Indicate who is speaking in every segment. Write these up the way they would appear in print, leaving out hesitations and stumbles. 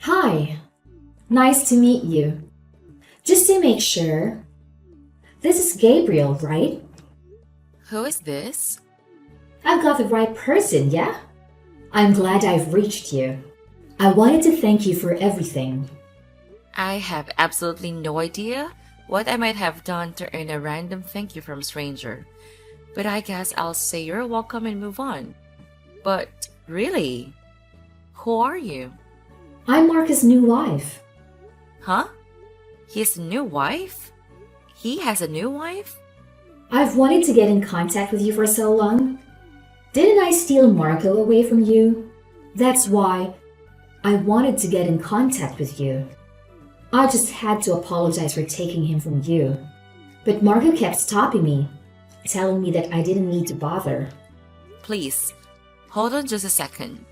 Speaker 1: Hi, nice to meet you. Just to make sure, this is Gabriel, right?
Speaker 2: Who is this?
Speaker 1: I've got the right person, yeah? I'm glad I've reached you. I wanted to thank you for everything.
Speaker 2: I have absolutely no idea what I might have done to earn a random thank you from a stranger. But I guess I'll say you're welcome and move on. But really, who are you?
Speaker 1: I'm Marcus' new wife.
Speaker 2: Huh? His new wife? He has a new wife?
Speaker 1: I've wanted to get in contact with you for so long. Didn't I steal Marco away from you? That's why I wanted to get in contact with you. I just had to apologize for taking him from you. But Marco kept stopping me, telling me that I didn't need to bother.
Speaker 2: Please, hold on just a second.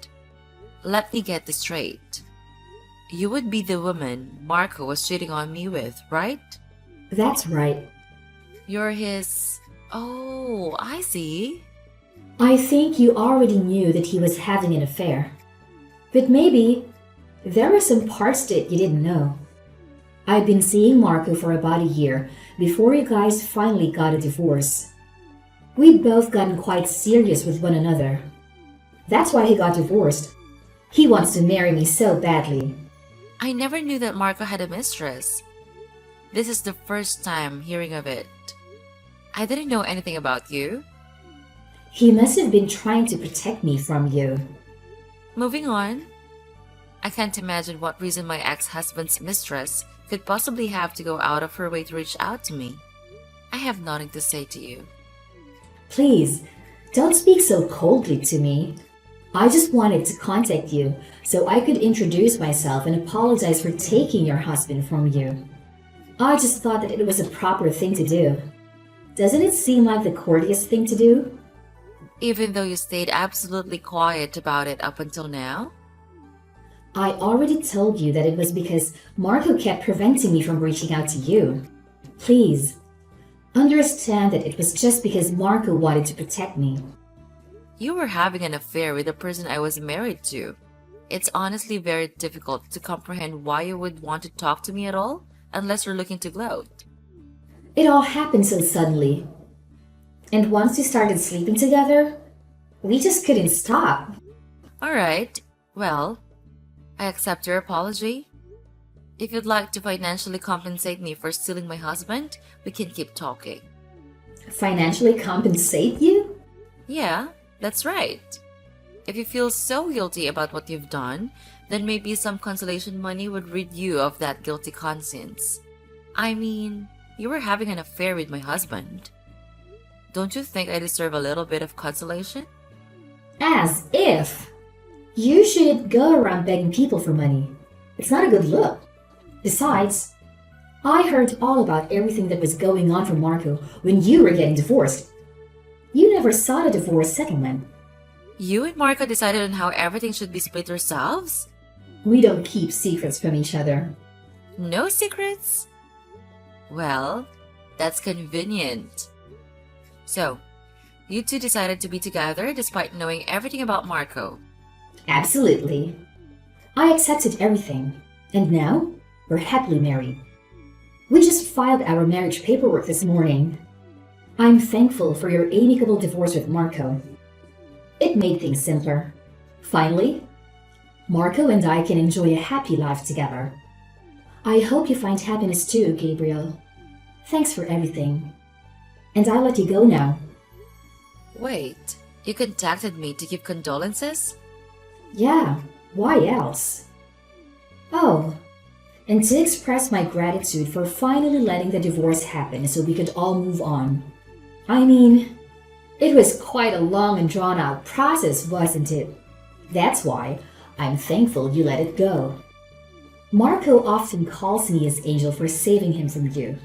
Speaker 2: Let me get this straight. You would be the woman Marco was cheating on me with, right?
Speaker 1: That's right.
Speaker 2: You're his. Oh, I see.
Speaker 1: I think you already knew that he was having an affair. But maybe there were some parts that you didn't know. I've been seeing Marco for about a year before you guys finally got a divorce. We'd both gotten quite serious with one another. That's why he got divorced. He wants to marry me so badly.
Speaker 2: I never knew that Marco had a mistress. This is the first time hearing of it. I didn't know anything about you.
Speaker 1: He must have been trying to protect me from you.
Speaker 2: Moving on. I can't imagine what reason my ex-husband's mistress could possibly have to go out of her way to reach out to me. I have nothing to say to you.
Speaker 1: Please, don't speak so coldly to me. I just wanted to contact you so I could introduce myself and apologize for taking your husband from you. I just thought that it was a proper thing to do. Doesn't it seem like the courteous thing to do?
Speaker 2: Even though you stayed absolutely quiet about it up until now?
Speaker 1: I already told you that it was because Marco kept preventing me from reaching out to you. Please, understand that it was just because Marco wanted to protect me.
Speaker 2: You were having an affair with the person I was married to. It's honestly very difficult to comprehend why you would want to talk to me at all, unless you're looking to gloat.
Speaker 1: It all happened so suddenly. And once we started sleeping together, we just couldn't stop.
Speaker 2: Alright, well, I accept your apology. If you'd like to financially compensate me for stealing my husband, we can keep talking.
Speaker 1: Financially compensate you?
Speaker 2: Yeah, that's right. If you feel so guilty about what you've done, then maybe some consolation money would rid you of that guilty conscience. I mean, you were having an affair with my husband. Don't you think I deserve a little bit of consolation?
Speaker 1: As if! You shouldn't go around begging people for money. It's not a good look. Besides, I heard all about everything that was going on from Marco when you were getting divorced. You never saw the divorce settlement.
Speaker 2: You and Marco decided on how everything should be split yourselves?
Speaker 1: We don't keep secrets from each other.
Speaker 2: No secrets? Well, that's convenient. So, you two decided to be together despite knowing everything about Marco.
Speaker 1: Absolutely. I accepted everything, and now we're happily married. We just filed our marriage paperwork this morning. I'm thankful for your amicable divorce with Marco. It made things simpler. Finally, Marco and I can enjoy a happy life together. I hope you find happiness too, Gabriel. Thanks for everything. And I'll let you go now.
Speaker 2: Wait, you contacted me to give condolences?
Speaker 1: Yeah, why else? Oh, and to express my gratitude for finally letting the divorce happen so we could all move on. I mean, it was quite a long and drawn out process, wasn't it? That's why I'm thankful you let it go. Marco often calls me his angel for saving him from you.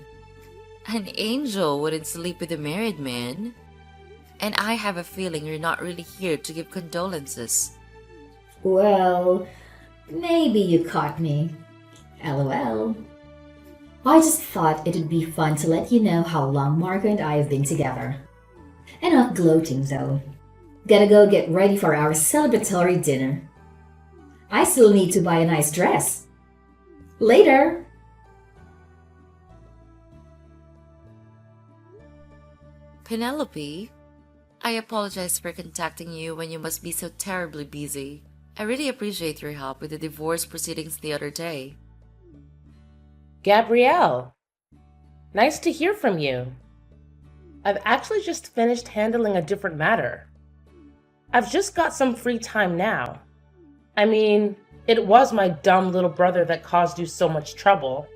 Speaker 2: An angel wouldn't sleep with a married man. And I have a feeling you're not really here to give condolences.
Speaker 1: Well, maybe you caught me. LOL. I just thought it would be fun to let you know how long Marco and I have been together. Enough gloating though. Gotta go get ready for our celebratory dinner. I still need to buy a nice dress. Later!
Speaker 2: Penelope, I apologize for contacting you when you must be so terribly busy. I really appreciate your help with the divorce proceedings the other day.
Speaker 3: Gabrielle, nice to hear from you. I've actually just finished handling a different matter. I've just got some free time now. I mean, it was my dumb little brother that caused you so much trouble.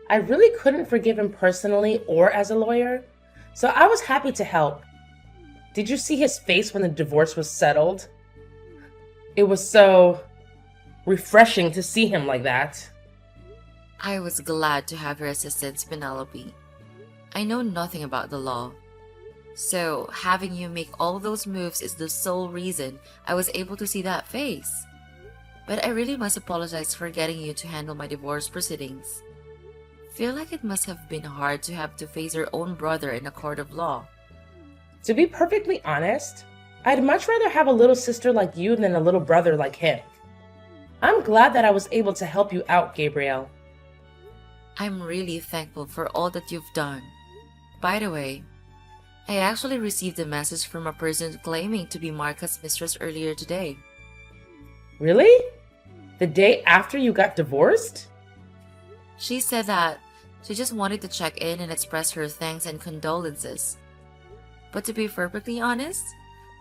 Speaker 3: I really couldn't forgive him personally or as a lawyer, so I was happy to help. Did you see his face when the divorce was settled? It was so refreshing to see him like that.
Speaker 2: I was glad to have your assistance, Penelope. I know nothing about the law. So, having you make all those moves is the sole reason I was able to see that face. But I really must apologize for getting you to handle my divorce proceedings. Feel like it must have been hard to have to face your own brother in a court of law.
Speaker 3: To be perfectly honest, I'd much rather have a little sister like you than a little brother like him. I'm glad that I was able to help you out, Gabrielle.
Speaker 2: I'm really thankful for all that you've done. By the way, I actually received a message from a person claiming to be Marca's mistress earlier today.
Speaker 3: Really? The day after you got divorced?
Speaker 2: She said that she just wanted to check in and express her thanks and condolences. But to be perfectly honest,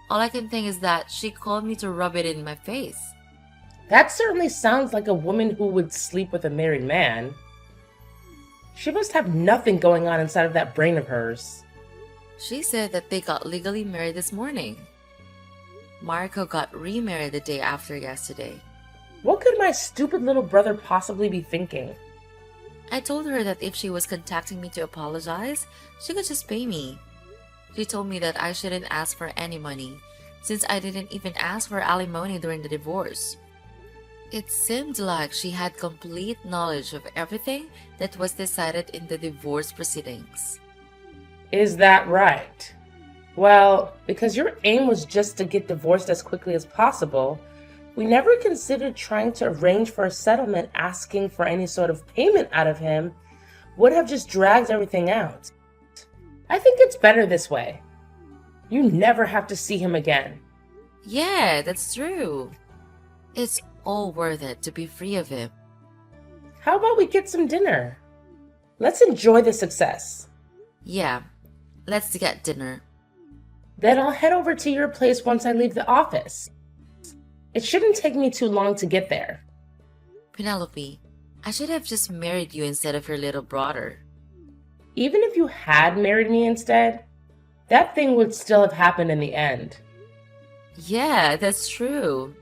Speaker 2: all I can think is that she called me to rub it in my face.
Speaker 3: That certainly sounds like a woman who would sleep with a married man. She must have nothing going on inside of that brain of hers.
Speaker 2: She said that they got legally married this morning. Marco got remarried the day after yesterday.
Speaker 3: What could my stupid little brother possibly be thinking?
Speaker 2: I told her that if she was contacting me to apologize, she could just pay me. She told me that I shouldn't ask for any money, since I didn't even ask for alimony during the divorce. It seemed like she had complete knowledge of everything that was decided in the divorce proceedings.
Speaker 3: Is that right? Well, because your aim was just to get divorced as quickly as possible, we never considered trying to arrange for a settlement. Asking for any sort of payment out of him would have just dragged everything out. I think it's better this way. You never have to see him again.
Speaker 2: Yeah, that's true. It's all worth it to be free of him.
Speaker 3: How about we get some dinner? Let's enjoy the success.
Speaker 2: Yeah, let's get dinner.
Speaker 3: Then I'll head over to your place once I leave the office. It shouldn't take me too long to get there.
Speaker 2: Penelope, I should have just married you instead of your little brother.
Speaker 3: Even if you had married me instead, that thing would still have happened in the end.
Speaker 2: Yeah, that's true.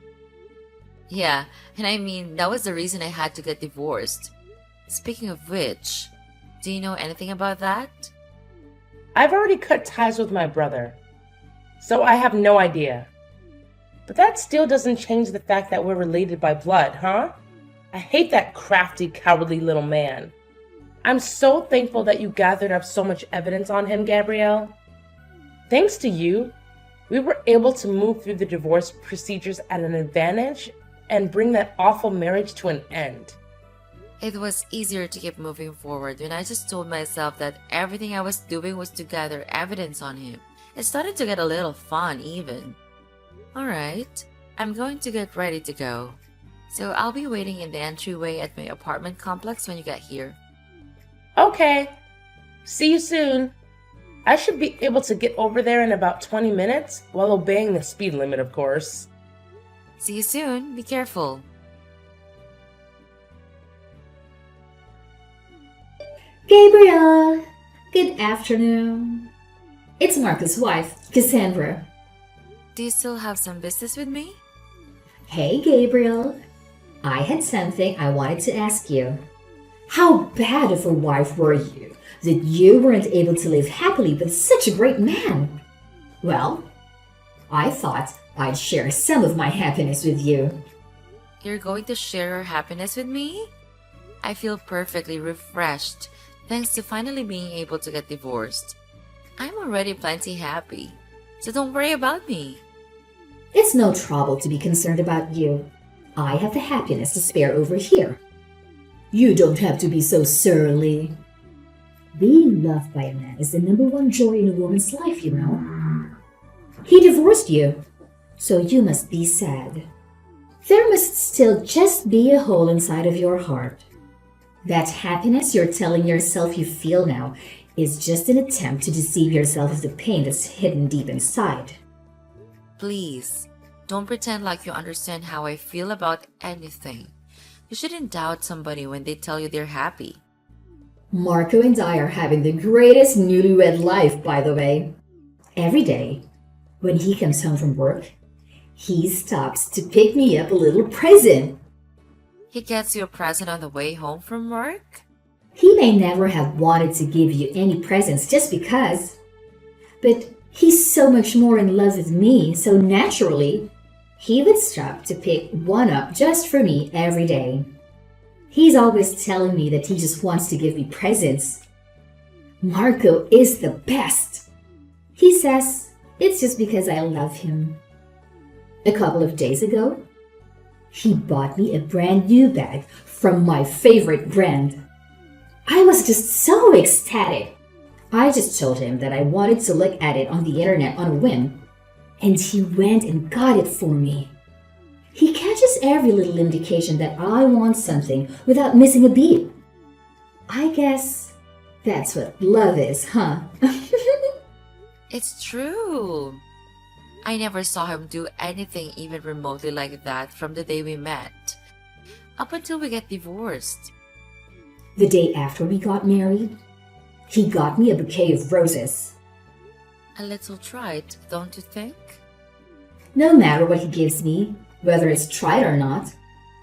Speaker 2: Yeah, and I mean, that was the reason I had to get divorced. Speaking of which, do you know anything about that?
Speaker 3: I've already cut ties with my brother, so I have no idea. But that still doesn't change the fact that we're related by blood, huh? I hate that crafty, cowardly little man. I'm so thankful that you gathered up so much evidence on him, Gabrielle. Thanks to you, we were able to move through the divorce procedures at an advantage and bring that awful marriage to an end.
Speaker 2: It was easier to keep moving forward when I just told myself that everything I was doing was to gather evidence on him. It started to get a little fun even. Alright, I'm going to get ready to go. So I'll be waiting in the entryway at my apartment complex when you get here.
Speaker 3: Okay, see you soon. I should be able to get over there in about 20 minutes while obeying the speed limit, of course.
Speaker 2: See you soon. Be careful.
Speaker 1: Gabriel! Good afternoon. It's Marco's wife, Cassandra.
Speaker 2: Do you still have some business with me?
Speaker 1: Hey, Gabriel. I had something I wanted to ask you. How bad of a wife were you that you weren't able to live happily with such a great man? Well, I thought I'd share some of my happiness with you.
Speaker 2: You're going to share your happiness with me? I feel perfectly refreshed thanks to finally being able to get divorced. I'm already plenty happy, so don't worry about me.
Speaker 1: It's no trouble to be concerned about you. I have the happiness to spare over here. You don't have to be so surly. Being loved by a man is the number one joy in a woman's life, you know. He divorced you, so you must be sad. There must still just be a hole inside of your heart. That happiness you're telling yourself you feel now is just an attempt to deceive yourself of the pain that's hidden deep inside.
Speaker 2: Please, don't pretend like you understand how I feel about anything. You shouldn't doubt somebody when they tell you they're happy.
Speaker 1: Marco and I are having the greatest newlywed life, by the way. Every day, when he comes home from work, he stops to pick me up a little present.
Speaker 2: He gets you a present on the way home from work?
Speaker 1: He may never have wanted to give you any presents just because, but he's so much more in love with me, so naturally, he would stop to pick one up just for me every day. He's always telling me that he just wants to give me presents. Marco is the best. He says it's just because I love him. A couple of days ago, he bought me a brand new bag from my favorite brand. I was just so ecstatic. I just told him that I wanted to look at it on the internet on a whim, and he went and got it for me. He catches every little indication that I want something without missing a beat. I guess that's what love is, huh?
Speaker 2: It's true. I never saw him do anything even remotely like that from the day we met, up until we get divorced.
Speaker 1: The day after we got married, he got me a bouquet of roses.
Speaker 2: A little trite, don't you think?
Speaker 1: No matter what he gives me, whether it's tried or not,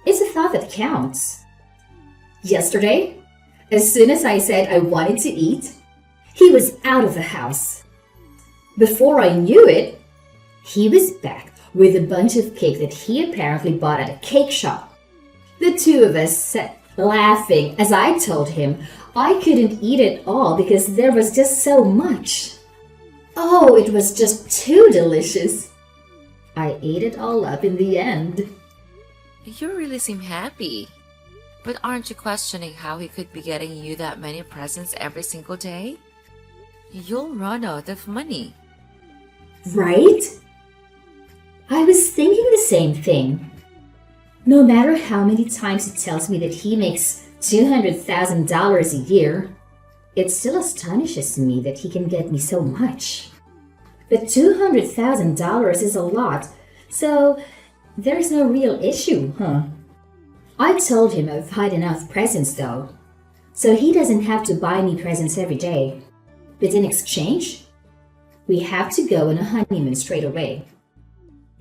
Speaker 1: it's the thought that counts. Yesterday, as soon as I said I wanted to eat, he was out of the house. Before I knew it, he was back with a bunch of cake that he apparently bought at a cake shop. The two of us sat laughing as I told him I couldn't eat it all because there was just so much. Oh, it was just too delicious. I ate it all up in the end.
Speaker 2: You really seem happy. But aren't you questioning how he could be getting you that many presents every single day? You'll run out of money.
Speaker 1: Right? I was thinking the same thing. No matter how many times he tells me that he makes $200,000 a year, it still astonishes me that he can get me so much. But $200,000 is a lot, so there's no real issue, huh? I told him I've had enough presents though, so he doesn't have to buy me presents every day. But in exchange, we have to go on a honeymoon straight away.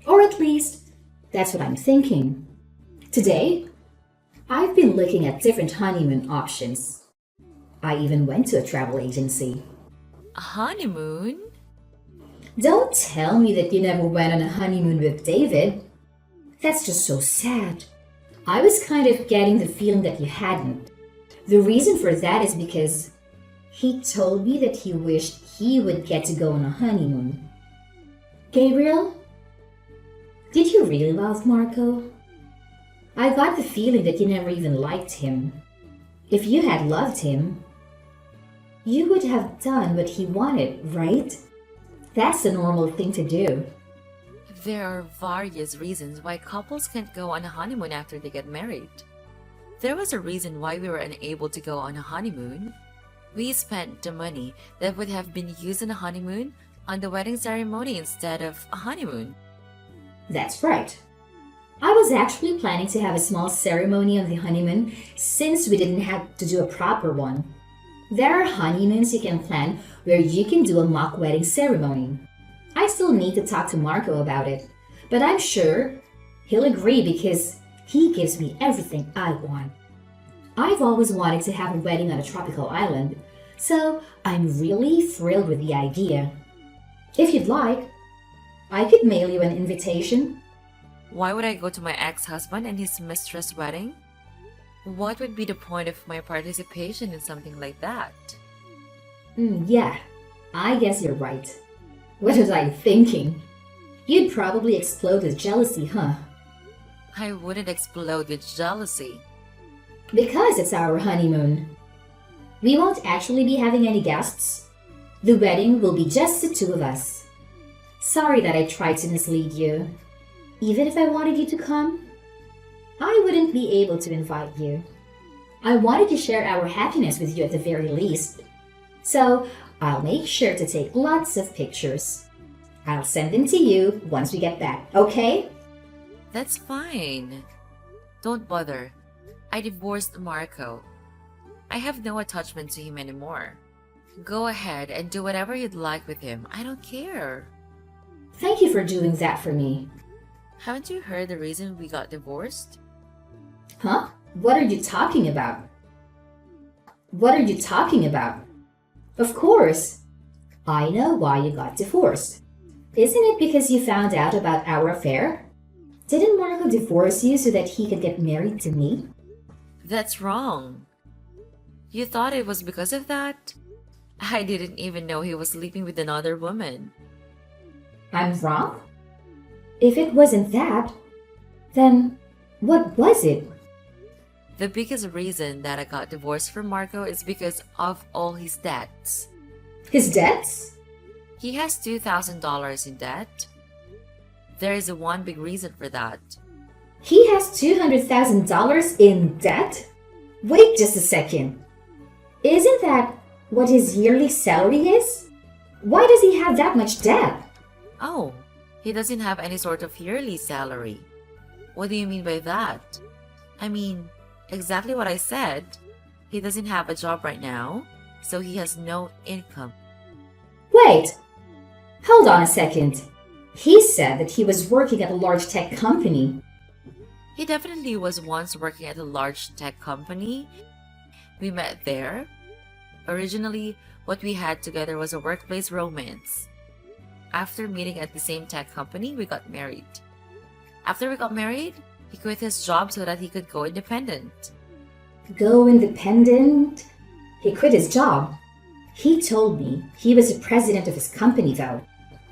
Speaker 1: Or at least, that's what I'm thinking. Today, I've been looking at different honeymoon options. I even went to a travel agency.
Speaker 2: A honeymoon?
Speaker 1: Don't tell me that you never went on a honeymoon with David. That's just so sad. I was kind of getting the feeling that you hadn't. The reason for that is because he told me that he wished he would get to go on a honeymoon. Gabriel, did you really love Marco? I got the feeling that you never even liked him. If you had loved him, you would have done what he wanted, right? That's the normal thing to do.
Speaker 2: There are various reasons why couples can't go on a honeymoon after they get married. There was a reason why we were unable to go on a honeymoon. We spent the money that would have been used in a honeymoon on the wedding ceremony instead of a honeymoon.
Speaker 1: That's right. I was actually planning to have a small ceremony on the honeymoon since we didn't have to do a proper one. There are honeymoons you can plan where you can do a mock wedding ceremony. I still need to talk to Marco about it, but I'm sure he'll agree because he gives me everything I want. I've always wanted to have a wedding on a tropical island, so I'm really thrilled with the idea. If you'd like, I could mail you an invitation.
Speaker 2: Why would I go to my ex-husband and his mistress' wedding? What would be the point of my participation in something like that?
Speaker 1: Yeah, I guess you're right. What was I thinking? You'd probably explode with jealousy, huh?
Speaker 2: I wouldn't explode with jealousy.
Speaker 1: Because it's our honeymoon. We won't actually be having any guests. The wedding will be just the two of us. Sorry that I tried to mislead you. Even if I wanted you to come, I wouldn't be able to invite you. I wanted to share our happiness with you at the very least. So I'll make sure to take lots of pictures. I'll send them to you once we get back, okay?
Speaker 2: That's fine. Don't bother. I divorced Marco. I have no attachment to him anymore. Go ahead and do whatever you'd like with him. I don't care.
Speaker 1: Thank you for doing that for me.
Speaker 2: Haven't you heard the reason we got divorced?
Speaker 1: Huh? What are you talking about? What are you talking about? Of course. I know why you got divorced. Isn't it because you found out about our affair? Didn't Marco divorce you so that he could get married to me?
Speaker 2: That's wrong. You thought it was because of that? I didn't even know he was sleeping with another woman.
Speaker 1: I'm wrong? If it wasn't that, then what was it?
Speaker 2: The biggest reason that I got divorced from Marco is because of all his debts.
Speaker 1: His debts?
Speaker 2: He has $2,000 in debt. There is one big reason for that.
Speaker 1: He has $200,000 in debt? Wait just a second. Isn't that what his yearly salary is? Why does he have that much debt?
Speaker 2: Oh, he doesn't have any sort of yearly salary. What do you mean by that? I mean, exactly what I said. He doesn't have a job right now, so he has no income.
Speaker 1: Wait, hold on a second. He said that he was working at a large tech company.
Speaker 2: He definitely was once working at a large tech company. We met there. Originally, what we had together was a workplace romance. After meeting at the same tech company, we got married. After we got married, he quit his job so that he could go independent.
Speaker 1: Go independent? He quit his job. He told me he was the president of his company, though.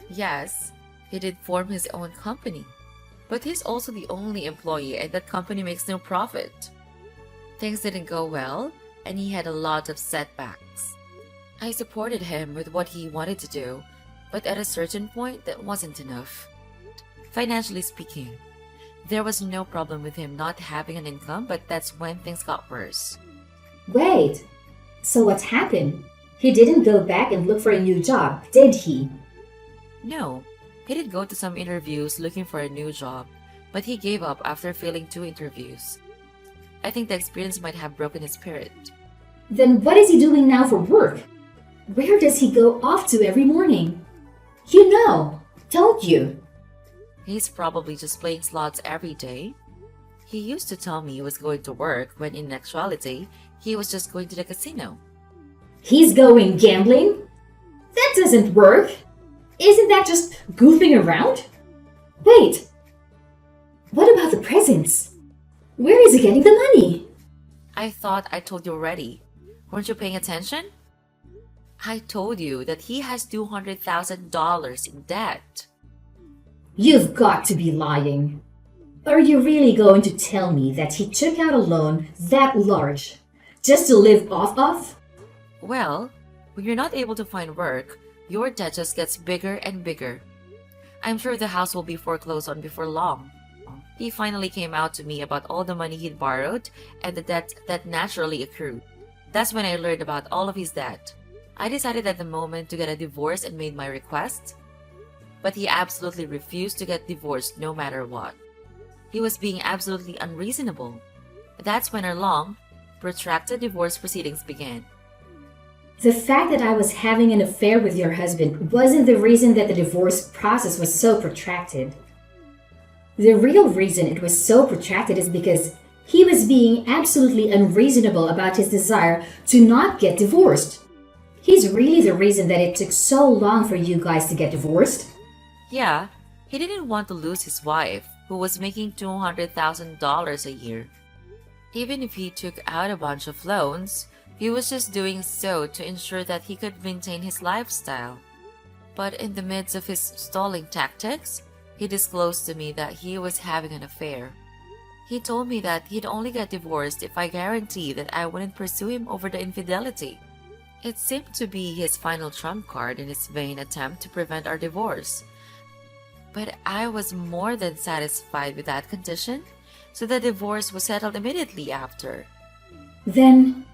Speaker 2: Yes, he did form his own company. But he's also the only employee and that company makes no profit. Things didn't go well, and he had a lot of setbacks. I supported him with what he wanted to do, but at a certain point, that wasn't enough. Financially speaking, there was no problem with him not having an income, but that's when things got worse.
Speaker 1: Wait, so what happened? He didn't go back and look for a new job, did he?
Speaker 2: No, he did go to some interviews looking for a new job, but he gave up after failing 2 interviews. I think the experience might have broken his spirit.
Speaker 1: Then what is he doing now for work? Where does he go off to every morning? You know, don't you?
Speaker 2: He's probably just playing slots every day. He used to tell me he was going to work when in actuality, he was just going to the casino.
Speaker 1: He's going gambling? That doesn't work. Isn't that just goofing around? Wait, what about the presents? Where is he getting the money?
Speaker 2: I thought I told you already. Weren't you paying attention? I told you that he has $200,000 in debt.
Speaker 1: You've got to be lying. Are you really going to tell me that he took out a loan that large just to live off of?
Speaker 2: Well, when you're not able to find work, your debt just gets bigger and bigger. I'm sure the house will be foreclosed on before long. He finally came out to me about all the money he'd borrowed and the debt that naturally accrued. That's when I learned about all of his debt. I decided at the moment to get a divorce and made my request, but he absolutely refused to get divorced no matter what. He was being absolutely unreasonable. That's when our long, protracted divorce proceedings began.
Speaker 1: The fact that I was having an affair with your husband wasn't the reason that the divorce process was so protracted. The real reason it was so protracted is because he was being absolutely unreasonable about his desire to not get divorced. He's really the reason that it took so long for you guys to get divorced.
Speaker 2: Yeah, he didn't want to lose his wife, who was making $200,000 a year. Even if he took out a bunch of loans, he was just doing so to ensure that he could maintain his lifestyle. But in the midst of his stalling tactics, he disclosed to me that he was having an affair. He told me that he'd only get divorced if I guarantee that I wouldn't pursue him over the infidelity. It seemed to be his final trump card in his vain attempt to prevent our divorce. But I was more than satisfied with that condition, so the divorce was settled immediately after.
Speaker 1: Then,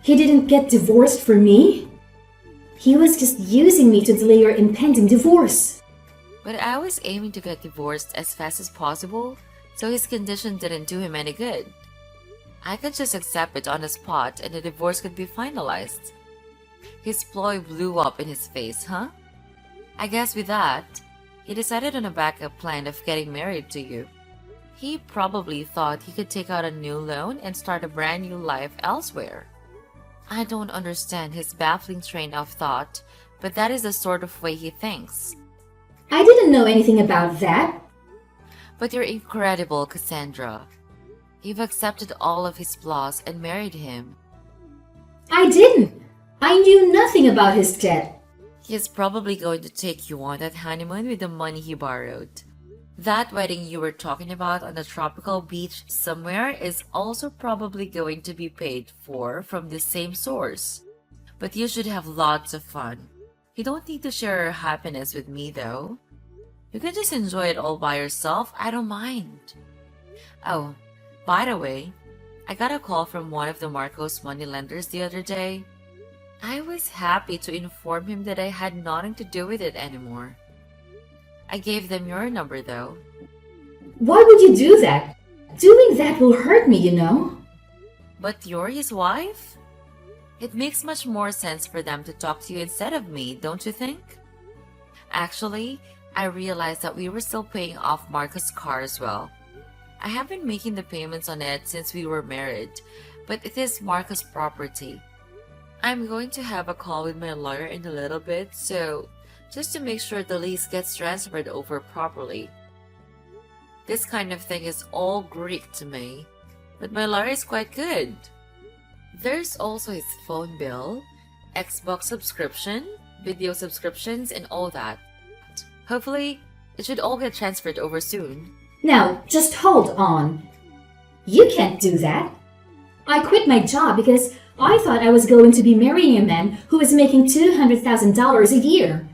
Speaker 1: he didn't get divorced for me? He was just using me to delay your impending divorce.
Speaker 2: But I was aiming to get divorced as fast as possible, so his condition didn't do him any good. I could just accept it on the spot and the divorce could be finalized. His ploy blew up in his face, huh? I guess with that, he decided on a backup plan of getting married to you. He probably thought he could take out a new loan and start a brand new life elsewhere. I don't understand his baffling train of thought, but that is the sort of way he thinks.
Speaker 1: I didn't know anything about that.
Speaker 2: But you're incredible, Cassandra. You've accepted all of his flaws and married him.
Speaker 1: I didn't. I knew nothing about his debt.
Speaker 2: He's probably going to take you on that honeymoon with the money he borrowed. That wedding you were talking about on a tropical beach somewhere is also probably going to be paid for from the same source. But you should have lots of fun. You don't need to share your happiness with me, though. You can just enjoy it all by yourself. I don't mind. Oh, by the way, I got a call from one of the Marcos moneylenders the other day. I was happy to inform him that I had nothing to do with it anymore. I gave them your number, though.
Speaker 1: Why would you do that? Doing that will hurt me, you know.
Speaker 2: But you're his wife? It makes much more sense for them to talk to you instead of me, don't you think? Actually, I realized that we were still paying off Marcus' car as well. I have been making the payments on it since we were married, but it is Marcus' property. I'm going to have a call with my lawyer in a little bit, so just to make sure the lease gets transferred over properly. This kind of thing is all Greek to me, but my lawyer is quite good. There's also his phone bill, Xbox subscription, video subscriptions, and all that. Hopefully, it should all get transferred over soon.
Speaker 1: Now, just hold on. You can't do that. I quit my job because I thought I was going to be marrying a man who was making $200,000 a year.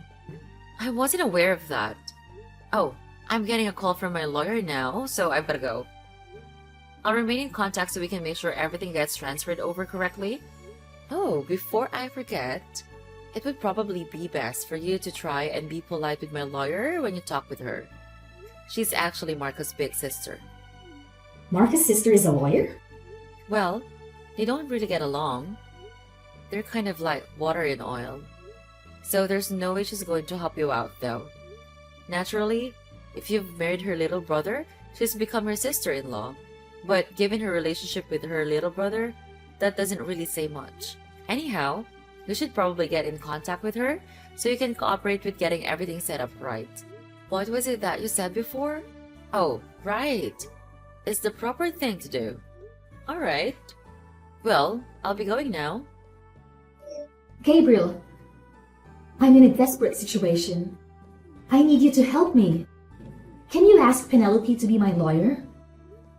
Speaker 2: I wasn't aware of that. Oh, I'm getting a call from my lawyer now, so I've gotta go. I'll remain in contact so we can make sure everything gets transferred over correctly. Oh, before I forget, it would probably be best for you to try and be polite with my lawyer when you talk with her. She's actually Marco's big sister.
Speaker 1: Marcus' sister is a lawyer?
Speaker 2: Well, they don't really get along. They're kind of like water and oil. So there's no way she's going to help you out, though. Naturally, if you've married her little brother, she's become her sister-in-law. But given her relationship with her little brother, that doesn't really say much. Anyhow, you should probably get in contact with her so you can cooperate with getting everything set up right. What was it that you said before? Oh, right. It's the proper thing to do. Alright. Well, I'll be going now.
Speaker 1: Gabriel, I'm in a desperate situation. I need you to help me. Can you ask Penelope to be my lawyer?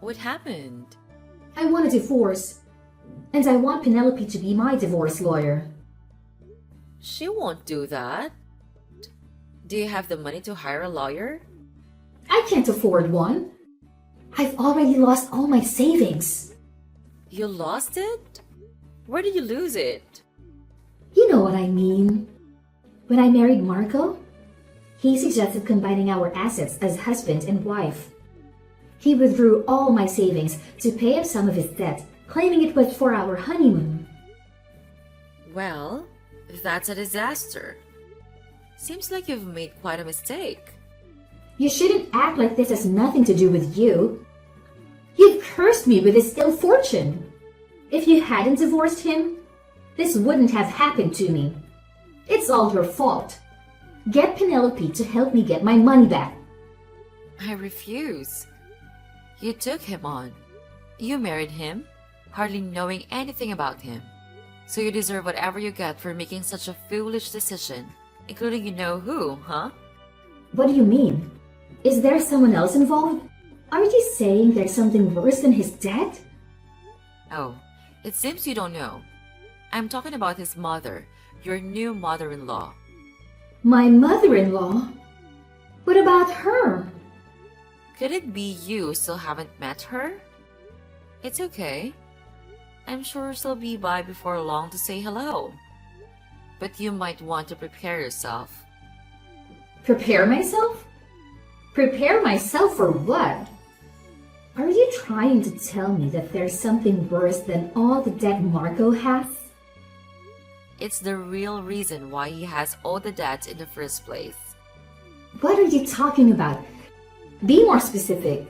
Speaker 2: What happened?
Speaker 1: I want a divorce, and I want Penelope to be my divorce lawyer.
Speaker 2: She won't do that. Do you have the money to hire a lawyer?
Speaker 1: I can't afford one. I've already lost all my savings.
Speaker 2: You lost it? Where did you lose it?
Speaker 1: You know what I mean. When I married Marco, he suggested combining our assets as husband and wife. He withdrew all my savings to pay off some of his debt, claiming it was for our honeymoon.
Speaker 2: Well, that's a disaster. Seems like you've made quite a mistake.
Speaker 1: You shouldn't act like this has nothing to do with you. You've cursed me with this ill fortune. If you hadn't divorced him, this wouldn't have happened to me. It's all your fault. Get Penelope to help me get my money back.
Speaker 2: I refuse. You took him on. You married him, hardly knowing anything about him. So you deserve whatever you get for making such a foolish decision, including you know who, huh?
Speaker 1: What do you mean? Is there someone else involved? Are you saying there's something worse than his debt?
Speaker 2: Oh, it seems you don't know. I'm talking about his mother, your new mother-in-law.
Speaker 1: My mother-in-law? What about her?
Speaker 2: Could it be you still haven't met her? It's okay. I'm sure she'll be by before long to say hello. But you might want to prepare yourself.
Speaker 1: Prepare myself? Prepare myself for what? Are you trying to tell me that there's something worse than all the debt Marco has?
Speaker 2: It's the real reason why he has all the debts in the first place.
Speaker 1: What are you talking about? Be more specific.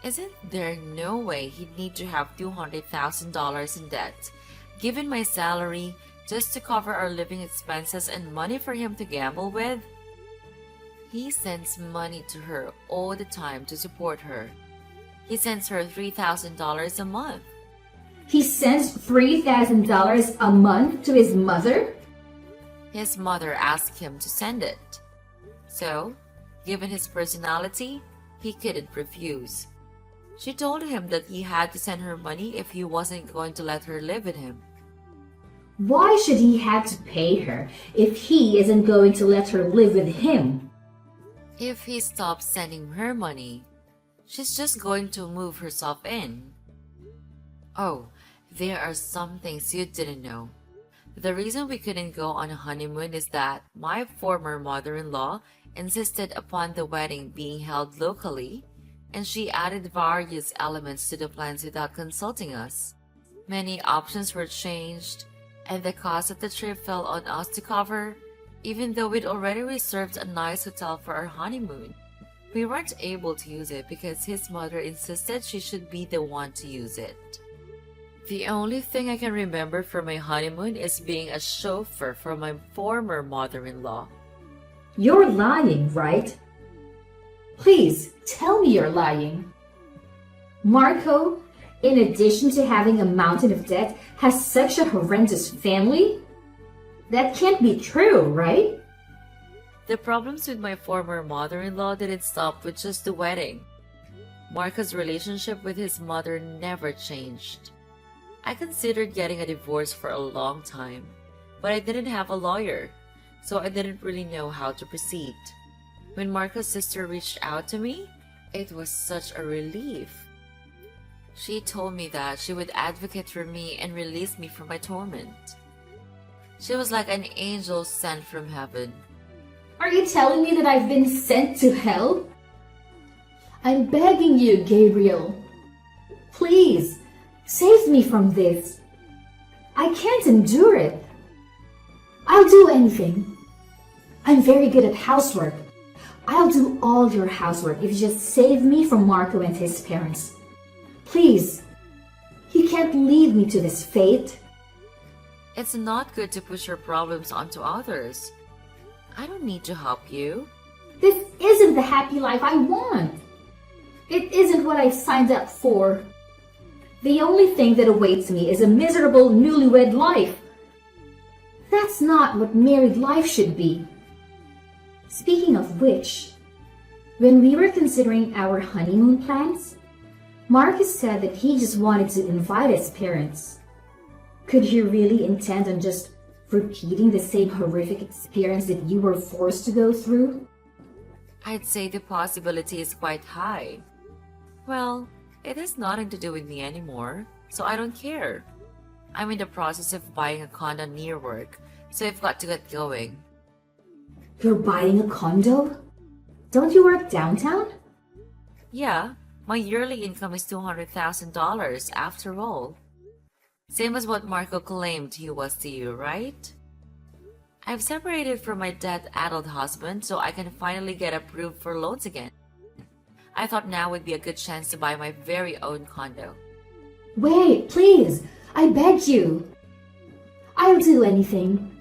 Speaker 2: Isn't there no way he'd need to have $200,000 in debt, given my salary, just to cover our living expenses and money for him to gamble with? He sends money to her all the time to support her. He sends her $3,000 a month.
Speaker 1: He sends $3,000 a month to his mother?
Speaker 2: His mother asked him to send it. So, given his personality, he couldn't refuse. She told him that he had to send her money if he wasn't going to let her live with him.
Speaker 1: Why should he have to pay her if he isn't going to let her live with him?
Speaker 2: If he stops sending her money, she's just going to move herself in. Oh, there are some things you didn't know. The reason we couldn't go on a honeymoon is that my former mother-in-law insisted upon the wedding being held locally, and she added various elements to the plans without consulting us. Many options were changed, and the cost of the trip fell on us to cover, even though we'd already reserved a nice hotel for our honeymoon. We weren't able to use it because his mother insisted she should be the one to use it. The only thing I can remember from my honeymoon is being a chauffeur for my former mother-in-law.
Speaker 1: You're lying, right? Please, tell me you're lying. Marco, in addition to having a mountain of debt, has such a horrendous family? That can't be true, right?
Speaker 2: The problems with my former mother-in-law didn't stop with just the wedding. Marco's relationship with his mother never changed. I considered getting a divorce for a long time, but I didn't have a lawyer, so I didn't really know how to proceed. When Marco's sister reached out to me, it was such a relief. She told me that she would advocate for me and release me from my torment. She was like an angel sent from heaven.
Speaker 1: Are you telling me that I've been sent to hell? I'm begging you, Gabriel. Please, save me from this. I can't endure it. I'll do anything. I'm very good at housework. I'll do all your housework if you just save me from Marco and his parents. Please, you can't leave me to this fate.
Speaker 2: It's not good to push your problems onto others. I don't need to help you.
Speaker 1: This isn't the happy life I want. It isn't what I signed up for. The only thing that awaits me is a miserable newlywed life. That's not what married life should be. Speaking of which, when we were considering our honeymoon plans, Marcus said that he just wanted to invite his parents. Could he really intend on just repeating the same horrific experience that you were forced to go through?
Speaker 2: I'd say the possibility is quite high. Well, it has nothing to do with me anymore, so I don't care. I'm in the process of buying a condo near work, so I've got to get going.
Speaker 1: You're buying a condo? Don't you work downtown?
Speaker 2: Yeah, my yearly income is $200,000 after all. Same as what Marco claimed he was to you, right? I've separated from my dead adult husband so I can finally get approved for loans again. I thought now would be a good chance to buy my very own condo.
Speaker 1: Wait, please, I beg you. I'll do anything.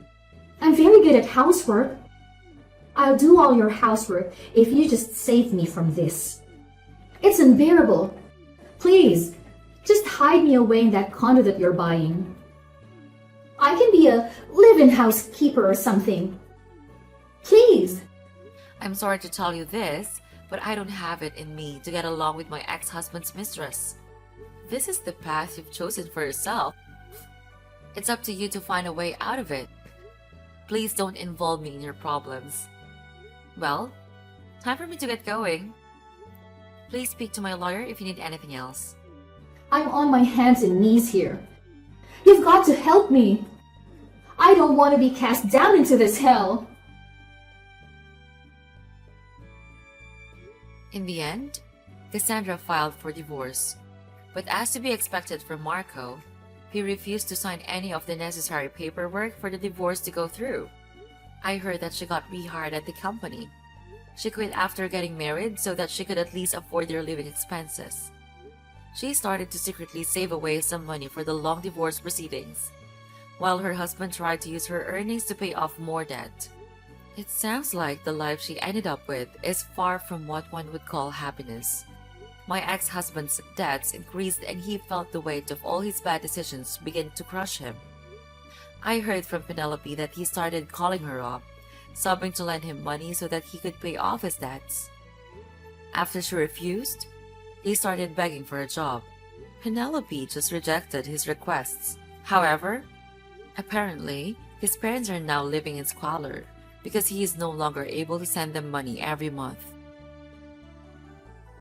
Speaker 1: I'm very good at housework. I'll do all your housework if you just save me from this. It's unbearable. Please, just hide me away in that condo that you're buying. I can be a live-in housekeeper or something. Please.
Speaker 2: I'm sorry to tell you this, but I don't have it in me to get along with my ex-husband's mistress. This is the path you've chosen for yourself. It's up to you to find a way out of it. Please don't involve me in your problems. Well, time for me to get going. Please speak to my lawyer if you need anything else.
Speaker 1: I'm on my hands and knees here. You've got to help me. I don't want to be cast down into this hell.
Speaker 2: In the end, Cassandra filed for divorce, but as to be expected from Marco, he refused to sign any of the necessary paperwork for the divorce to go through. I heard that she got rehired at the company. She quit after getting married so that she could at least afford their living expenses. She started to secretly save away some money for the long divorce proceedings, while her husband tried to use her earnings to pay off more debt. It sounds like the life she ended up with is far from what one would call happiness. My ex-husband's debts increased and he felt the weight of all his bad decisions begin to crush him. I heard from Penelope that he started calling her up, sobbing to lend him money so that he could pay off his debts. After she refused, he started begging for a job. Penelope just rejected his requests. However, apparently, his parents are now living in squalor because he is no longer able to send them money every month.